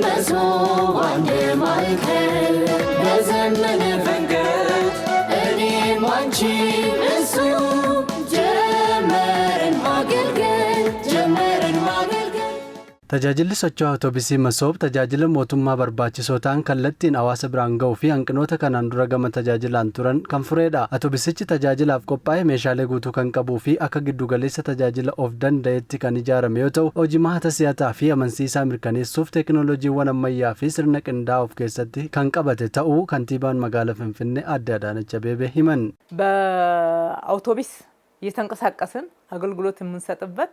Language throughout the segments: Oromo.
مسوب عند مايكل بزمن فنقت أني وانشي مسوب جمر ماقلقل جمر ماقلقل Tajaajilli socho'aa Awutoobisii Masoob tajaajila mootummaa barbaachisoo ta'an kallattiin hawaasa biraan ga'uu fi hanqinoota kanaan dura gama tajaajilaan turan kan furedha. Awutoobisichi tajaajilaaf qophaa'e meeshaalee guutuu kan qabuu fi akka giddugaleessa tajaajila of danda'etti kan ijaarame yoo ta'u, hojii mahata si'ataa fi amansiisaa mirkaneessuuf teekinooloojiiwwan ammayyaa fi sirna qindaa'aa of keessatti kan qabate ta'uu kantiibaan magaalaa Finfinnee Aadde Adaanech Abeebee himan. በአውቶቢስ እየተንቀሳቀስን አገልግሎት የምንሰጥበት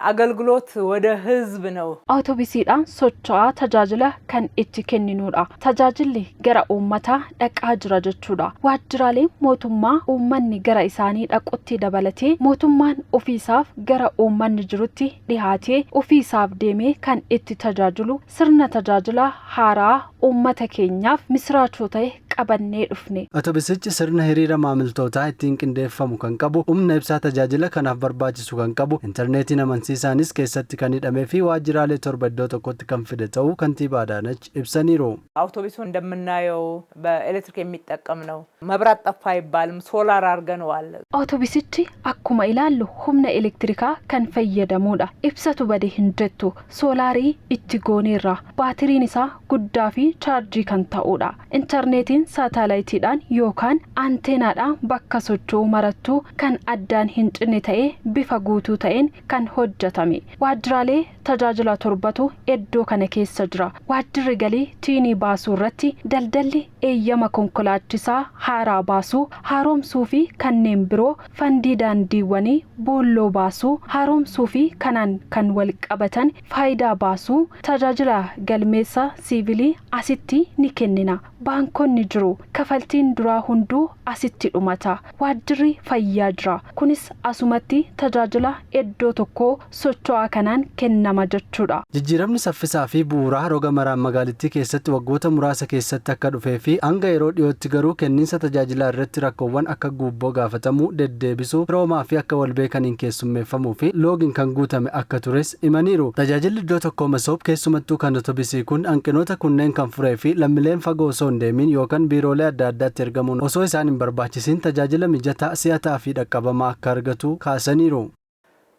አገልግሎት ወደ ህዝብ ነው አውቶቢሲዳን socho'aa tajaajila kan itti kenninuudha tajaajilli gara uummata dhaqaa jira jechuudha waajjiraaleen mootummaa uummanni gara isaanii dhaqutti dabalatee mootummaan ofiisaaf gara uummanni jirutti dhihaatee ofiisaaf deemee kan itti tajaajilu sirna tajaajila haaraa uummata keenyaaf misraachoo ta'e qabannee dhufne. Awutoobisichi sirna hiriira maamiltootaa ittiin qindeeffamu kan qabu humna ibsaa tajaajila kanaaf barbaachisu kan qabu intarneetiin amansiisaanis keessatti kan hidhamee fi waajjiraalee torba iddoo tokkotti kan fide ta'uu kantiibaa Adaanech ibsaniiru. አውቶቢሱ እንደምናየው በኤሌክትሪክ የሚጠቀም ነው መብራት ጠፋ አይባልም ሶላር አርገነዋል አውቶቢሲchi akkuma ilaallu humna elektrikaa kan fayyadamuudha ibsatu bade hinjettu soolaarii itti gooneerra baatiriin isaa guddaa fi chaarjii kan ta'uudha intarneetiin saatalaayitiidhaan yookaan anteenaadhaan bakka socho'uu marattuu kan addaan hin cinne ta'ee bifa guutuu ta'een kan hojjetame waajjiraalee tajaajila torbatu iddoo kana keessa jira waajjirri galii tiinii baasuu irratti daldalli eeyyama konkolaachisaa haaraa baasuu haaromsuu fi kanneen biroo fandii daandiiwwanii boolloo baasuu haaromsuu fi kanaan kan wal qabatan faayidaa baasuu tajaajila galmeessa siivilii asitti ni kennina baankonni jiru kafaltiin duraa hunduu asitti dhumata waajjirri fayyaa jira kunis asumatti tajaajila iddoo tokko socho'aa kanaan kennama jechuudha. Jijjiiramni saffisaa fi bu'uuraa roga maraan magaalittii keessatti waggoota muraasa keessatti akka dhufee fi hanga yeroo dhiyootti garuu kenniinsa tajaajilaa irratti rakkoowwan akka guubboo gaafatamuu deddeebisuu firoomaa fi akka wal beekaniin keessummeeffamuu fi loogiin kan guutame akka tures himaniiru. Tajaajilli iddoo tokko Masoob keessumattuu kan Awutoobisii kun hanqinoota kunneen kan furee fi lammiileen fagoo osoo hin deemin yookaan biiroolee adda addaatti ergamuun osoo isaan hin barbaachisiin tajaajila mijataa si'ataa fi dhaqqabamaa akka argatu kaasaniiru.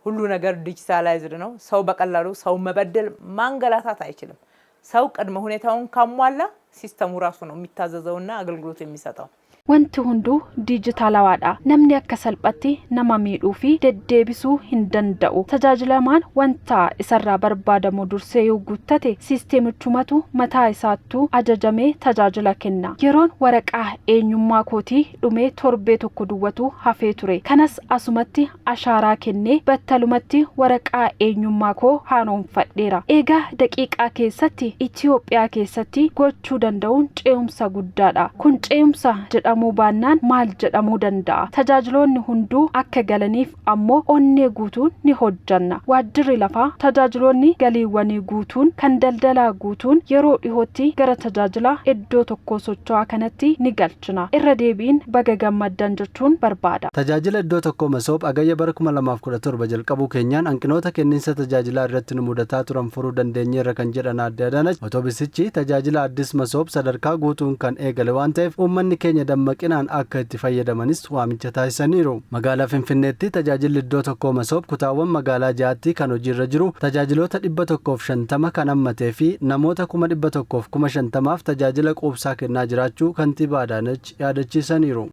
ሁሉ ነገር ዲጂታላይዝድ ነው ሰው በቀላሉ ሰው መበደል ማንገላታት አይችልም ሰው ቀድመ ሁኔታውን ካሟላ ሲስተሙ ራሱ ነው የሚታዘዘውና አገልግሎት የሚሰጠው wanti hunduu dijitaalawaadha namni akka salphatti nama miidhuu fi deddeebisuu hin danda'u tajaajilamaan wanta isarraa barbaadamu dursee yoo guuttate sisteemichumatu mataa isaattuu ajajamee tajaajila kenna yeroon waraqaa eenyummaa kootii dhumee torbee tokko duwwatu hafee ture kanas asumatti ashaaraa kennee battalumatti waraqaa eenyummaa koo haaromfadheera eegaa daqiiqaa keessatti Itiyoophiyaa keessatti gochuu danda'uun ce'umsa guddaadha kun ce'umsa jedhamu baannaan maal jedhamuu danda'a tajaajiloonni hunduu akka galaniif ammoo onnee guutuun ni hojjanna waajjirri lafaa tajaajiloonni galiiwwanii guutuun kan daldalaa guutuun yeroo dhihootti gara tajaajila iddoo tokko socho'aa kanatti ni galchina irra deebiin baga gammaddan jechuun barbaada. Tajaajila iddoo tokko Masoob agayya bara 2017 jalqabuu keenyaan hanqinoota kenniinsa tajaajilaa irratti nu mudataa turan furuu dandeenyeerra kan jedhan Aadde Adaanech Awutoobisichi tajaajila addis Masoob sadarkaa guutuun kan eegale waan ta'eef uummanni keenya dammaqinaan akka itti fayyadamanis waamicha taasisaniiru. Magaalaa Finfinneetti tajaajilli iddoo tokko Masoob kutaawwan magaalaa 6tti kan hojiirra jiru tajaajiloota 150 kan hammatee fi namoota 150,000 tajaajila quubsaa kennaa jiraachuu kantiibaa Adaanech yaadachiisaniiru.